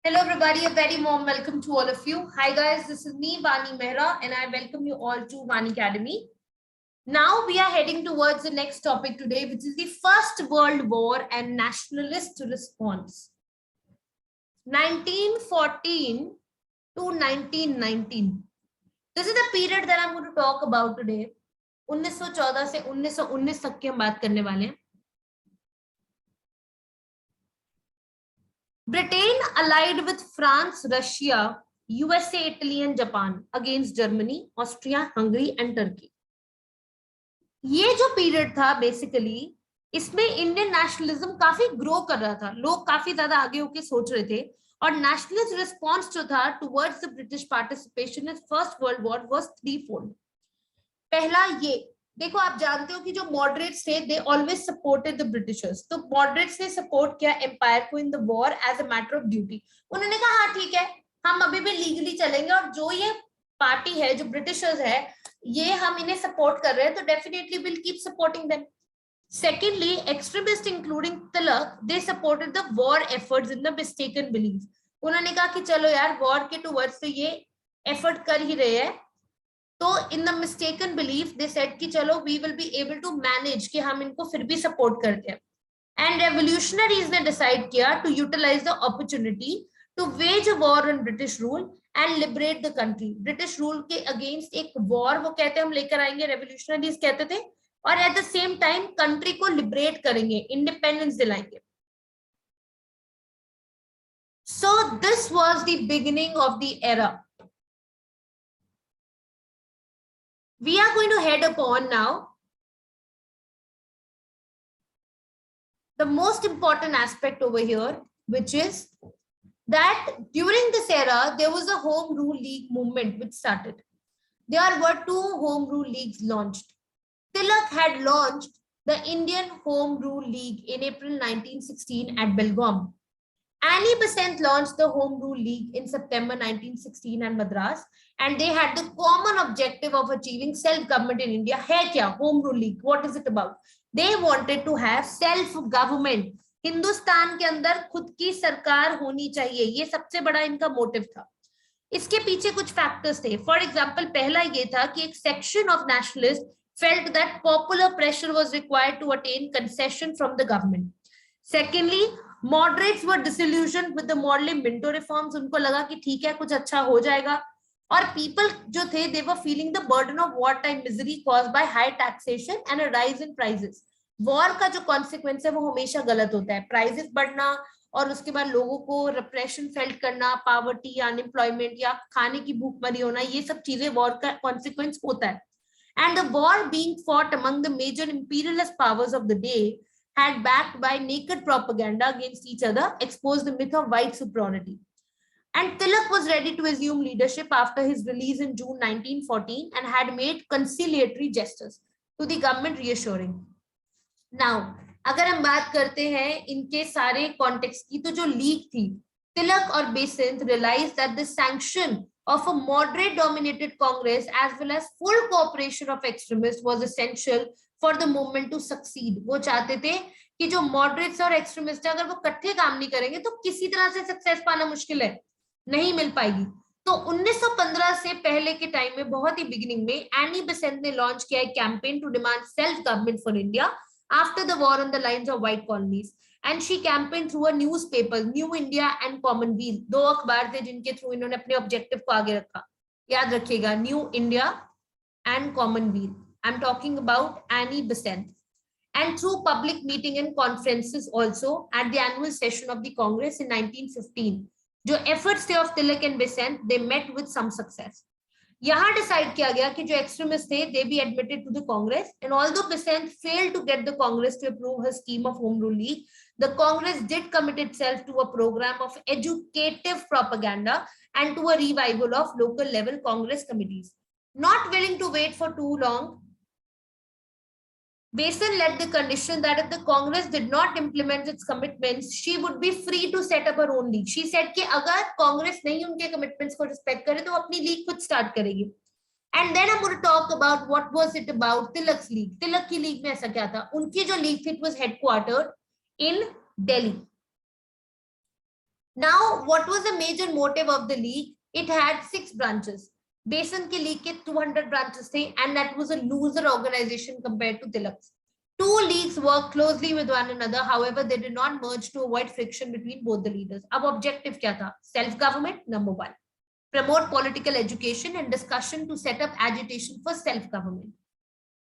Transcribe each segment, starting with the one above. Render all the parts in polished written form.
Hello everybody, a very warm welcome to all of you. Hi guys, this is me Vani Mehra and I welcome you all to Vani Academy. Now we are heading towards the next topic today, which is the First World War and nationalist response. 1914 to 1919. This is the period that I'm going to talk about today. 1914 से 1919 तक की हम बात करने वाले हैं. Britain allied with France, Russia, USA, Italy and Japan against Germany, Austria, Hungary and Turkey. ये जो पीरियड था बेसिकली इसमें इंडियन नेशनलिज्म काफी ग्रो कर रहा था. लोग काफी ज्यादा आगे होके सोच रहे थे और नेशनलिस्ट रिस्पॉन्स जो था towards the British participation in first world war was three fold. पहला ये देखो, आप जानते हो कि जो मॉडरेट्स थे they always supported the Britishers. तो मॉडरेट्स ने सपोर्ट किया एम्पायर को in the war as a matter of duty. उन्होंने कहा हाँ ठीक है, हम अभी भी लीगली चलेंगे और जो ये पार्टी है, जो ब्रिटिशर्स है, ये हम इन्हें सपोर्ट कर रहे हैं तो definitely will keep supporting them. Secondly, extremists including Tilak, they supported the war efforts in the mistaken belief. उन्होंने कहा कि चलो यार वॉर के टुवर्ड्स तो ये एफर्ट कर ही रहे हैं, तो in the mistaken belief they said कि चलो we will be able to manage, कि हम इनको फिर भी सपोर्ट करते हैं. एंड रेवोल्यूशनरीज ने डिसाइड किया to utilize the opportunity to wage a war on British rule and liberate the country. British rule के अगेंस्ट एक वॉर वो कहते हैं हम लेकर आएंगे, रेवोल्यूशनरीज कहते थे, और at the same time country को लिबरेट करेंगे, इंडिपेंडेंस दिलाएंगे. So this was the beginning of the era. We are going to head upon now the most important aspect over here, which is that during this era there was a home rule league movement which started. There were two home rule leagues launched. Tilak had launched the Indian Home Rule League in April 1916 at Belgaum. Annie Besant launched the Home Rule League in September 1916 at Madras, and they had the common objective of achieving self-government in India. है क्या Home Rule League? What is it about? They wanted to have self-government. Hindustan के अंदर खुद की सरकार होनी चाहिए, ये सबसे बड़ा इनका मोटिव था. इसके पीछे कुछ फैक्टर्स थे. फॉर एग्जाम्पल, पहला ये था कि एक section of nationalist felt that popular pressure was required to attain concession from the government. Secondly, moderates were disillusioned with the Morley Minto reforms. उनको लगा कि ठीक है कुछ अच्छा हो जाएगा. और people जो थे they were feeling the burden of wartime misery caused by high taxation and a rise in prices. War का जो कॉन्सिक्वेंस है वो हमेशा गलत होता है. प्राइसेस बढ़ना और उसके बाद लोगों को रिप्रेशन फेल्ट करना, पावर्टी या अनएम्प्लॉयमेंट या खाने की भूखमरी होना, ये सब चीजें वॉर का कॉन्सिक्वेंस होता है. And the war being fought among the major imperialist powers of the day had, backed by naked propaganda against each other, exposed the myth of white superiority. And Tilak was ready to assume leadership after his release in June 1914 and had made conciliatory gestures to the government, reassuring. Now, अगर हम बात करते हैं इनके सारे context की, तो जो लीग थी, तिलक और Besant realized that the sanction of a moderate dominated Congress as well as full cooperation of extremists was essential for the movement to succeed. वो चाहते थे कि जो moderates और extremists अगर वो इकट्ठे काम नहीं करेंगे तो किसी तरह से सक्सेस पाना मुश्किल है, नहीं मिल पाएगी. तो 1915 से पहले के टाइम में, बहुत ही बिगिनिंग में, एनी बेसेंट ने लॉन्च किया एक campaign to demand self government for India after the war on the lines of white colonies, and she campaigned through a newspaper, New India and Commonweal. दो अखबार थे जिनके थ्रू इन्होंने अपने ऑब्जेक्टिव को आगे रखा. याद रखिएगा, new India and Commonwealth. I am talking about Annie Besant. and through public meeting and conferences also at the annual session of the Congress in 1915. जो efforts थे of Tilak and Besant, they met with some success. यहाँ decide किया गया कि जो extremist थे they be admitted to the Congress, and although Besant failed to get the Congress to approve her scheme of Home Rule League, the Congress did commit itself to a program of educative propaganda and to a revival of local level Congress committees. Not willing to wait for too long, Besant led the condition that if the Congress did not implement its commitments, she would be free to set up her own league. She said कि अगर कांग्रेस नहीं उनके commitments को respect करे तो अपनी league खुद start करेगी. And then I'm going to talk about what was it about Tilak's league. Tilak की league में ऐसा क्या था? उनकी जो league थी, it was headquartered in Delhi. Now, what was the major motive of the league? It had 6 branches. Basin के league के 200 branches थे, and that was a loser organization compared to Tilak's. Two leagues worked closely with one another. However, they did not merge to avoid friction between both the leaders. अब objective क्या था? Self-government, number one. Promote political education and discussion to set up agitation for self-government.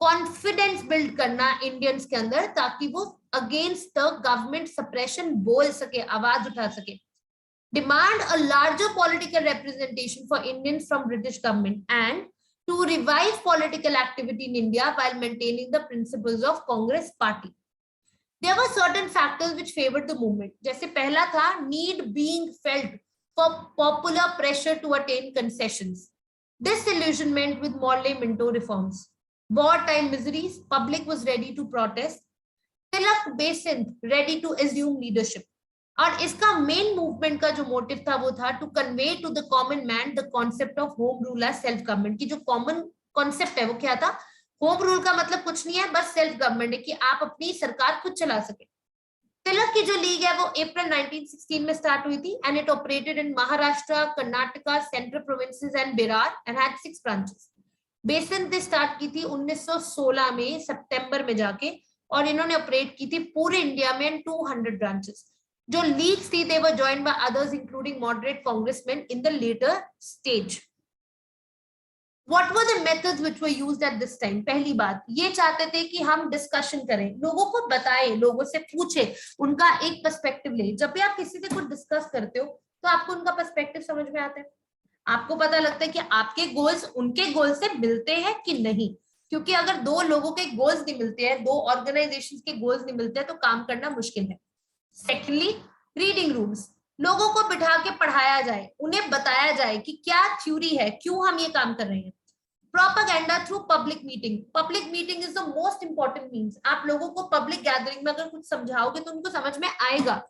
Confidence build करना Indians के अंदर ताकि वो against the government suppression बोल सके, आवाज उठा सके. Demand a larger political representation for Indians from British government and to revive political activity in India while maintaining the principles of Congress party. There were certain factors which favored the movement. जैसे पहला था need being felt for popular pressure to attain concessions. Disillusionment with Morley Minto reforms. Wartime miseries, public was ready to protest. Tilak Basant ready to assume leadership. और इसका main movement का जो motive था वो था to convey to the common man the concept of home rule as self government की जो common concept है वो क्या था. होम रूल का मतलब कुछ नहीं है, बस सेल्फ गवर्नमेंट है कि आप अपनी सरकार खुद चला सके. तिलक की जो लीग है वो अप्रैल 1916 में स्टार्ट हुई थी and it operated in Maharashtra, Karnataka, central provinces and Bihar and had 6 branches. Besant ने स्टार्ट की थी 1916 में सितंबर में जाके और इन्होंने ऑपरेट की थी पूरे इंडिया में 200 ब्रांचेस. जो लीग्स थी they were joined by others including moderate congressmen in the later stage. What were the methods which were used at this time? पहली बात ये चाहते थे कि हम डिस्कशन करें, लोगों को बताएं, लोगों से पूछे, उनका एक पर्सपेक्टिव ले. जब भी आप किसी से कुछ डिस्कस करते हो तो आपको उनका पर्सपेक्टिव समझ में आता है, आपको पता लगता है कि आपके गोल्स उनके गोल से मिलते हैं कि नहीं. क्योंकि अगर दो लोगों के गोल्स नहीं मिलते हैं, दो ऑर्गेनाइजेशंस के गोल्स नहीं मिलते हैं तो काम करना मुश्किल है. सेकेंडली रीडिंग रूम्स, लोगों को बिठा के पढ़ाया जाए, उन्हें बताया जाए कि क्या थ्योरी है, क्यों हम ये काम कर रहे हैं. Propaganda through public meeting. Public meeting is the most important means. आप लोगों को पब्लिक गैदरिंग में अगर कुछ समझाओगे तो उनको समझ में आएगा.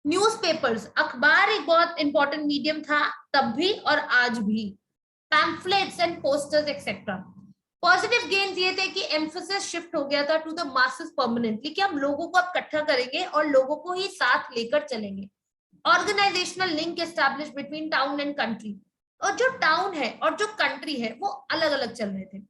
न्यूज़पेपर्स, अखबार एक बहुत इंपॉर्टेंट मीडियम था तब भी और आज भी. Pamphlets and posters etcetera. Positive gains ये थे कि एम्फोसिस शिफ्ट हो गया था टू द मासेस परमानेंटली, कि हम लोगों को अब इकट्ठा करेंगे और लोगों को ही साथ लेकर चलेंगे. Organizational link establish between town and country. और जो टाउन है और जो कंट्री है वो अलग अलग चल रहे थे,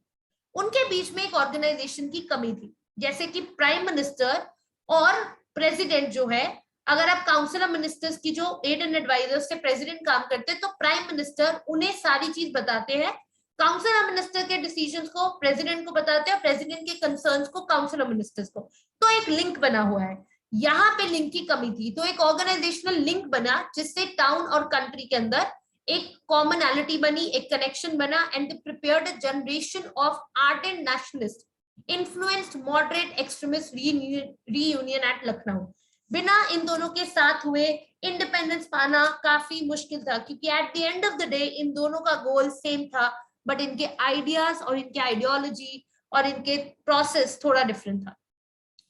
उनके बीच में एक ऑर्गेनाइजेशन की कमी थी. जैसे कि प्राइम मिनिस्टर और प्रेसिडेंट जो है, अगर आप काउंसिल ऑफ मिनिस्टर्स की जो एड एंड एडवाइजर्स से प्रेसिडेंट काम करते हैं तो प्राइम मिनिस्टर उन्हें सारी चीज बताते हैं, काउंसिल ऑफ मिनिस्टर के डिसीजंस को प्रेसिडेंट को बताते हैं, प्रेसिडेंट के कंसर्न्स को काउंसिल ऑफ मिनिस्टर्स को. तो एक लिंक बना हुआ है. यहाँ पे लिंक की कमी थी तो एक ऑर्गेनाइजेशनल लिंक बना जिससे टाउन और कंट्री के अंदर एक कॉमनैलिटी बनी, एक कनेक्शन बना and they prepared a generation of ardent nationalist influenced moderate extremist reunion at Lucknow. बिना इन दोनों के साथ हुए इंडिपेंडेंस पाना काफी मुश्किल था, क्योंकि at the end of the day in दोनों का गोल सेम था, बट इनके आइडियाज और इनके आइडियोलॉजी और इनके प्रोसेस थोड़ा डिफरेंट था.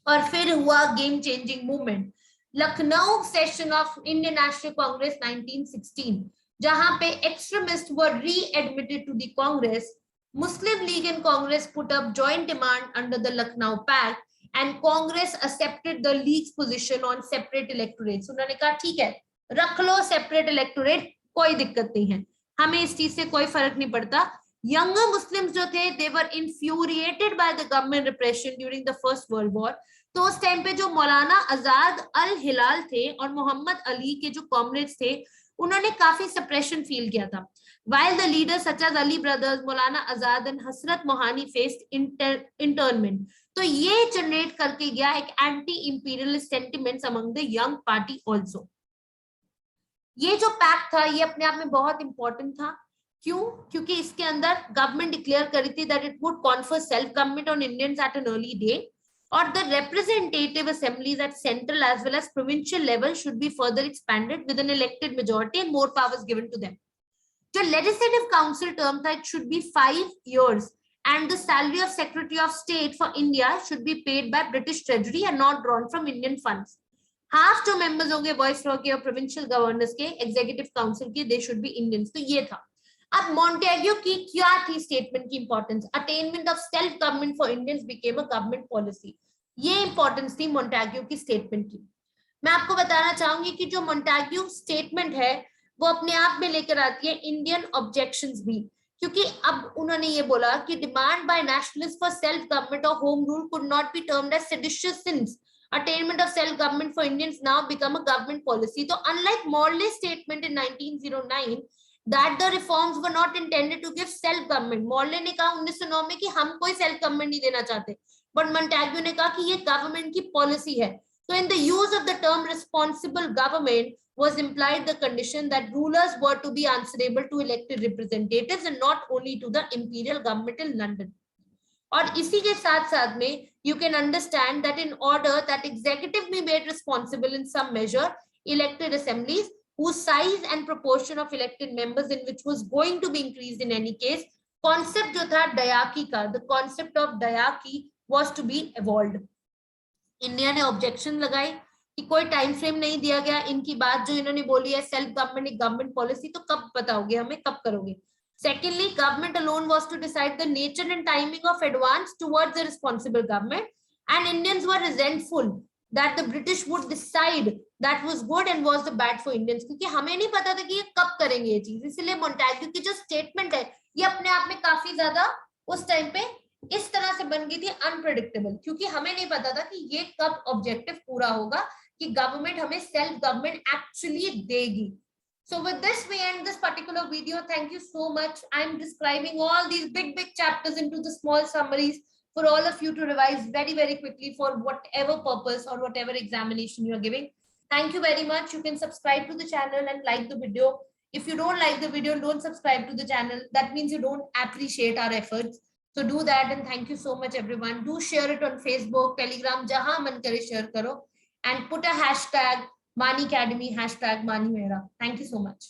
और फिर हुआ game changing movement, Lucknow session of Indian National Congress 1916, जहां पे extremist were readmitted to the Congress. Muslim League and Congress put up joint demand under the Lucknow pact and Congress accepted the League's position on separate electorates. उन्होंने कहा ठीक है, रख लो सेपरेट इलेक्टोरेट, कोई दिक्कत नहीं है, हमें इस चीज से कोई फर्क नहीं पड़ता. यंगर मुस्लिम्स जो थे they were infuriated by the government repression during the first world war. तो उस टाइम पे जो मौलाना आजाद अल हिलाल थे और मोहम्मद अली के जो कॉमरेड्स थे उन्होंने काफी सप्रेशन फील किया था. while the leaders such as Ali brothers, Maulana Azad and Hasrat Mohani faced internment. तो ये जनरेट करके गया एक anti imperialist sentiments among the young party also. ये जो पैक्ट था ये अपने आप में बहुत इंपॉर्टेंट था. क्यों? क्योंकि इसके अंदर गवर्नमेंट डिक्लेयर करी थी that it would confer self government on Indians eight an early day, or the representative assemblies at central as well as provincial level should be further expanded with an elected majority and more powers given to them. The legislative council term that should be 5 years and the salary of Secretary of State for India should be paid by British Treasury and not drawn from Indian funds. Half जो members होंगे viceroy के और provincial governors के executive council के they should be Indians. तो ये था. अब मॉन्टेग्यू की क्या थी स्टेटमेंट की importance? Attainment of self government for Indians became a government policy. ये इंपॉर्टेंस थी मॉन्टेग्यू की स्टेटमेंट की. मैं आपको बताना चाहूंगी कि जो मोंटाग्यू स्टेटमेंट है वो अपने आप में लेकर आती है इंडियन ऑब्जेक्शंस भी, क्योंकि अब उन्होंने ये बोला कि demand by nationalist for self government और home rule could not be termed as seditious since attainment of self government for Indians now become a government policy. So unlike Morley's statement in 1909 that the reforms were not intended to give self government, Morley ने कहा 1909 में कि हम कोई self government नहीं देना चाहते, but Montagu ने कहा कि ये government की policy है. So in the use of the term responsible government was implied the condition that rulers were to be answerable to elected representatives and not only to the imperial government in London. और इसी के साथ साथ में you can understand that in order that executive be made responsible in some measure, elected assemblies whose size and proportion of elected members in which was going to be increased in any case, concept जो था diarchy का, the concept of diarchy was to be evolved. India ने objection लगाई कि कोई time frame नहीं दिया गया, इनकी बात जो इन्होंने बोली है सेल्फ गवर्नमेंट एक गवर्नमेंट पॉलिसी, तो कब बताओगे हमें, कब करोगे? Secondly, government alone was to decide the nature and timing of advance towards a responsible government, and Indians were resentful that the British would decide that was good and was the bad for Indians, क्योंकि हमें नहीं पता था कि ये कब करेंगे ये चीज. इसलिए मोंटेग्यू की जो स्टेटमेंट है ये अपने आप में काफी ज्यादा उस टाइम पे इस तरह से बन गई थी अनप्रेडिक्टेबल, क्योंकि हमें नहीं पता था कि ये कब ऑब्जेक्टिव पूरा होगा कि गवर्नमेंट हमें सेल्फ गवर्नमेंट एक्चुअली देगी. So with this, we end this particular video. Thank you so much. I'm describing all these big chapters into the small summaries for all of you to revise very quickly for whatever purpose or whatever examination you are giving. Thank you very much. You can subscribe to the channel and like the video. If you don't like the video, don't subscribe to the channel. That means you don't appreciate our efforts. So do that, and thank you so much, everyone. Do share it on Facebook, Telegram, jahan man kare share karo, and put a hashtag Mani Academy, hashtag Mani Mera. Thank you so much.